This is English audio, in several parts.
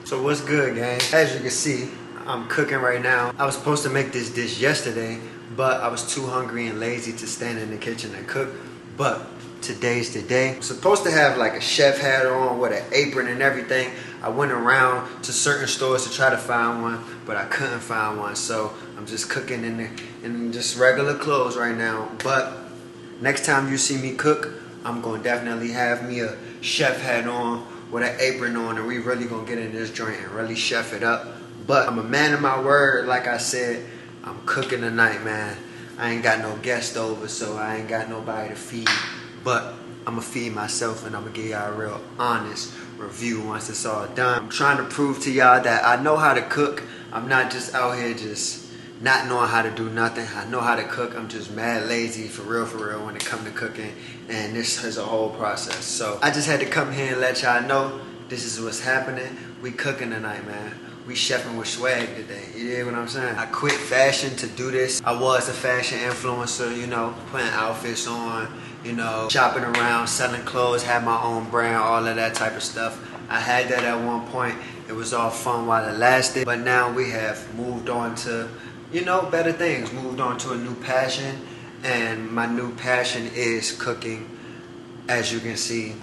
So what's good, gang? As you can see, I'm cooking right now. I was supposed to make this dish yesterday, but I was too hungry and lazy to stand in the kitchen and cook. But today's the day. I'm supposed to have like a chef hat on with an apron and everything. I went around to certain stores to try to find one, but I couldn't find one. So I'm just cooking in just regular clothes right now. But next time you see me cook, I'm gonna definitely have me a chef hat on with an apron on, and we really gonna get in this joint and really chef it up. But I'm a man of my word. Like I said, I'm cooking tonight, man. I ain't got no guest over, so I ain't got nobody to feed. But I'm gonna feed myself, and I'm gonna give y'all a real honest review once it's all done. I'm trying to prove to y'all that I know how to cook. I'm not just out here just not knowing how to do nothing. I know how to cook. I'm just mad lazy for real when it comes to cooking, and this is a whole process. So I just had to come here and let y'all know this is what's happening. We cooking tonight, man. We chefing with swag today. You hear what I'm saying? I quit fashion to do this. I was a fashion influencer, you know, putting outfits on, you know, shopping around, selling clothes, had my own brand, all of that type of stuff. I had that at one point. It was all fun while it lasted, but now we have moved on to, you know, better things. Moved on to a new passion, and my new passion is cooking, as you can see.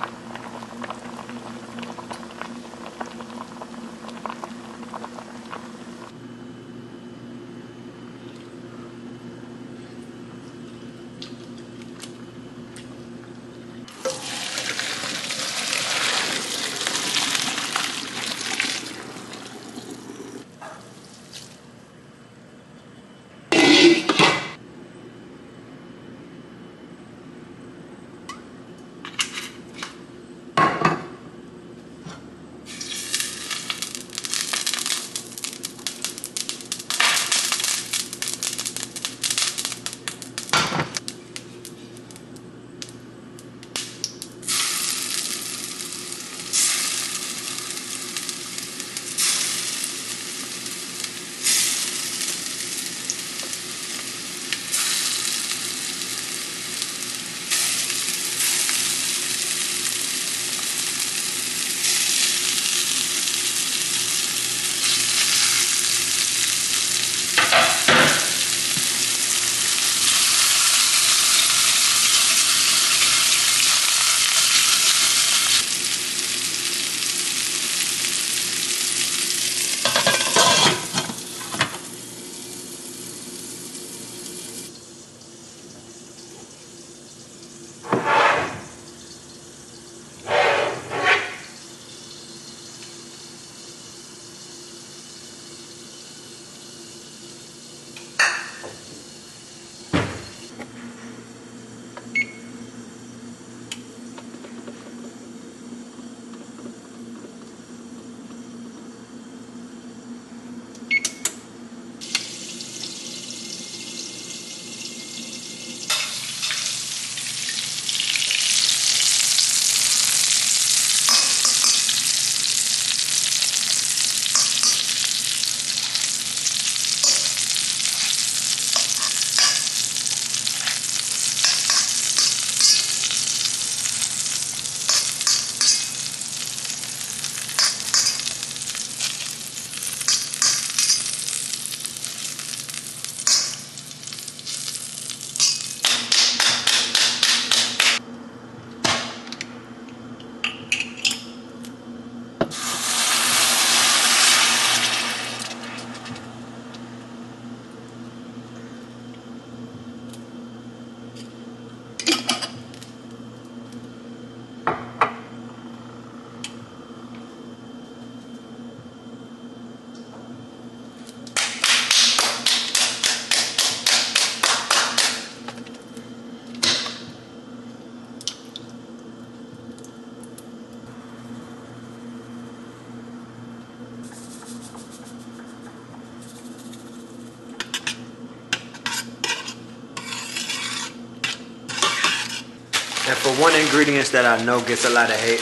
And for one ingredient that I know gets a lot of hate,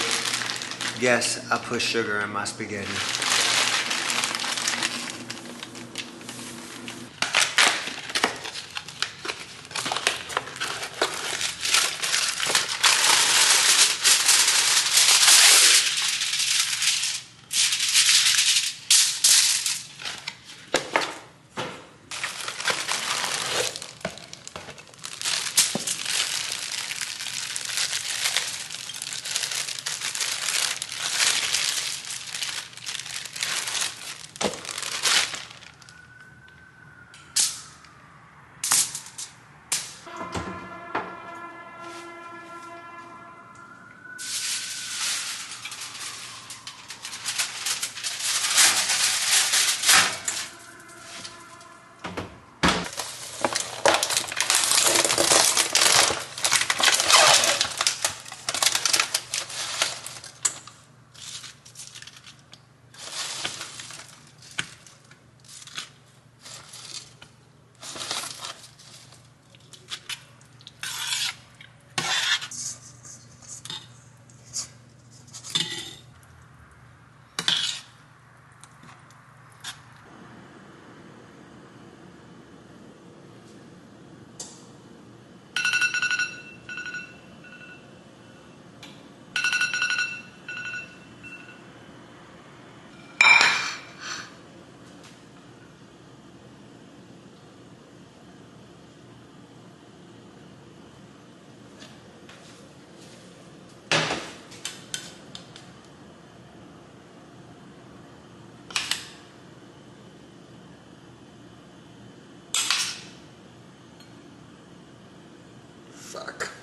yes, I put sugar in my spaghetti.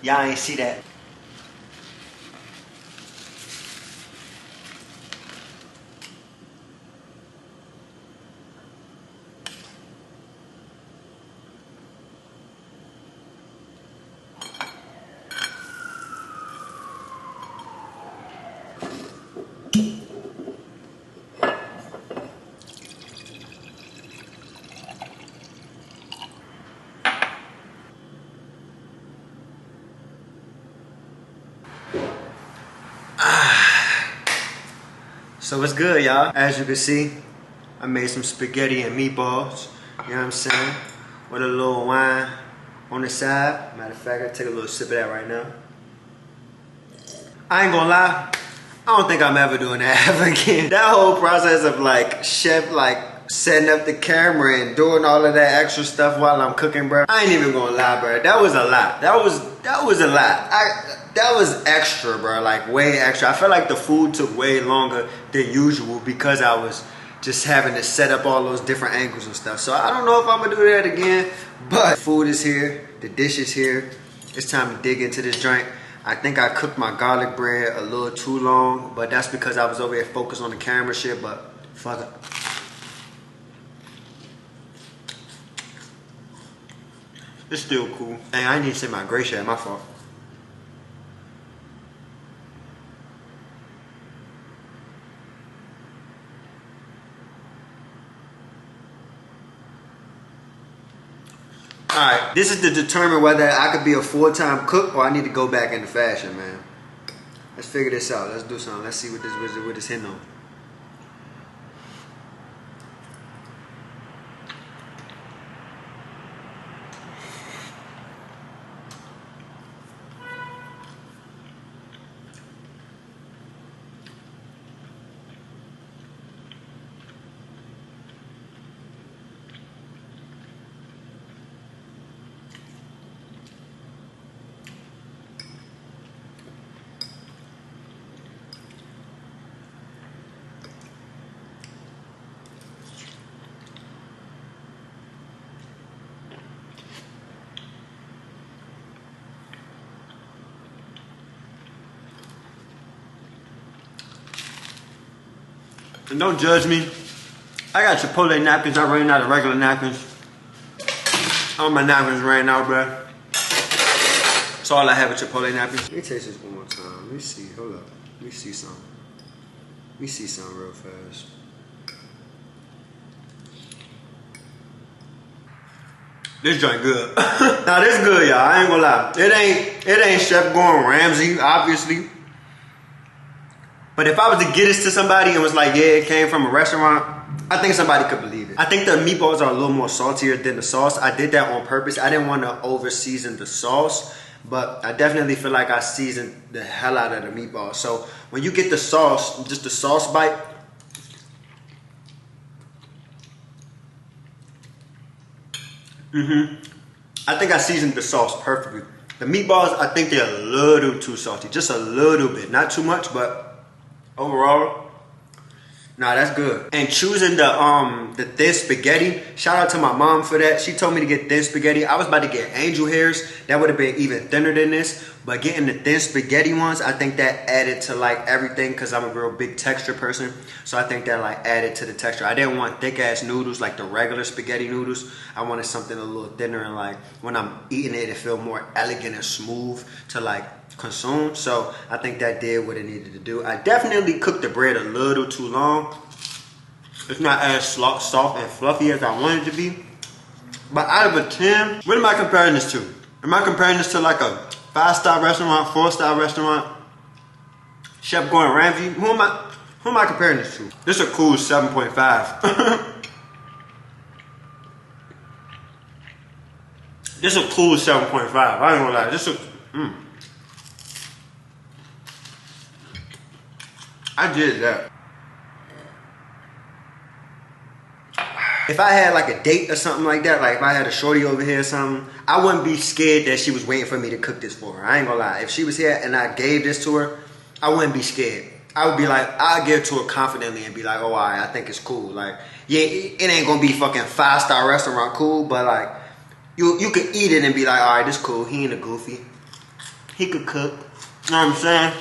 Y'all ain't see that. So it's good, y'all. As you can see, I made some spaghetti and meatballs. You know what I'm saying? With a little wine on the side. Matter of fact, I take a little sip of that right now. I ain't gonna lie, I don't think I'm ever doing that ever again. That whole process of like chef, like setting up the camera and doing all of that extra stuff while I'm cooking, bro. I ain't even gonna lie, bro. That was a lot. That was a lot. That was extra, bro. Like way extra. I felt like the food took way longer than usual because I was just having to set up all those different angles and stuff. So I don't know if I'm gonna do that again, but food is here, the dish is here. It's time to dig into this drink. I think I cooked my garlic bread a little too long, but that's because I was over here focused on the camera shit, but fuck it. It's still cool. Hey, I need to say my gray shit, my fault. Alright, this is to determine whether I could be a full-time cook or I need to go back into fashion, man. Let's figure this out. Let's do something. Let's see what this hitting on. And don't judge me. I got Chipotle napkins. I ran out of regular napkins. All my napkins ran out, bruh. That's all I have with Chipotle napkins. Let me taste this one more time. Let me see. Hold up. Let me see something. Let me see something real fast. This joint good. Nah, this good, y'all. I ain't gonna lie. It ain't Chef Gordon Ramsay, obviously. But if I was to get this to somebody and was like, yeah, it came from a restaurant, I think somebody could believe it. I think the meatballs are a little more saltier than the sauce. I did that on purpose. I didn't want to over season the sauce, but I definitely feel like I seasoned the hell out of the meatballs. So when you get the sauce, just the sauce bite, I think I seasoned the sauce perfectly. The meatballs, I think they're a little too salty, just a little bit, not too much, but overall, nah, that's good. And choosing the thin spaghetti, shout out to my mom for that. She told me to get thin spaghetti. I was about to get angel hairs. That would have been even thinner than this. But getting the thin spaghetti ones, I think that added to like everything because I'm a real big texture person. So I think that like added to the texture. I didn't want thick ass noodles like the regular spaghetti noodles. I wanted something a little thinner and like when I'm eating it, it feel more elegant and smooth to like consume. So I think that did what it needed to do. I definitely cooked the bread a little too long. It's not as soft and fluffy as I want it to be. But out of a 10, what am I comparing this to? Am I comparing this to like a 5-star restaurant, 4-star restaurant? Chef Gordon Ramsay? Who am I comparing this to? This is a cool 7.5. This is a cool 7.5. I ain't gonna lie. This is I did that. If I had like a date or something like that, like if I had a shorty over here or something, I wouldn't be scared that she was waiting for me to cook this for her. I ain't gonna lie. If she was here and I gave this to her, I wouldn't be scared. I would be like, I'd give it to her confidently and be like, oh, all right, I think it's cool. Like, yeah, it ain't gonna be fucking 5-star restaurant cool, but like, you could eat it and be like, all right, this cool. He ain't a goofy. He could cook. You know what I'm saying?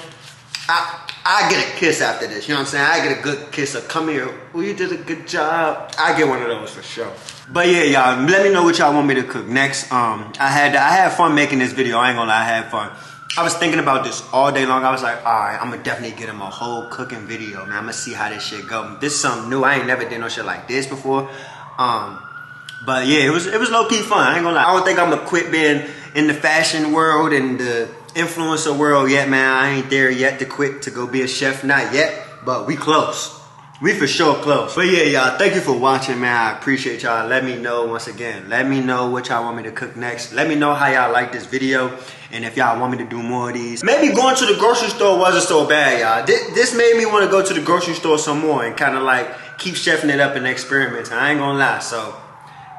I get a kiss after this. You know what I'm saying? I get a good kiss of come here. Oh, you did a good job. I get one of those for sure. But yeah, y'all, let me know what y'all want me to cook next. I had fun making this video. I ain't gonna lie, I had fun. I was thinking about this all day long. I was like, all right, I'm gonna definitely get him a whole cooking video, man. I'm gonna see how this shit go. This is something new. I ain't never did no shit like this before. But yeah, it was low-key fun. I ain't gonna lie. I don't think I'm gonna quit being in the fashion world and the influencer world yet, man. I ain't there yet to quit to go be a chef. Not yet, but we close. We for sure close. But yeah, y'all, thank you for watching, man. I appreciate y'all. Let me know once again. Let me know what y'all want me to cook next. Let me know how y'all like this video. And if y'all want me to do more of these. Maybe going to the grocery store wasn't so bad, y'all. This made me want to go to the grocery store some more and kind of like keep chefing it up and experimenting. I ain't gonna lie. So,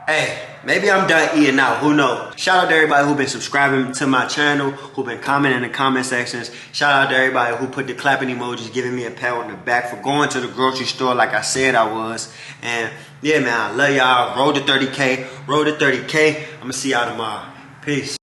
hey, maybe I'm done eating out. Who knows? Shout out to everybody who been subscribing to my channel, who been commenting in the comment sections. Shout out to everybody who put the clapping emojis, giving me a pat on the back for going to the grocery store like I said I was. And yeah, man, I love y'all. Roll to 30K. Roll to 30K. I'm gonna see y'all tomorrow. Peace.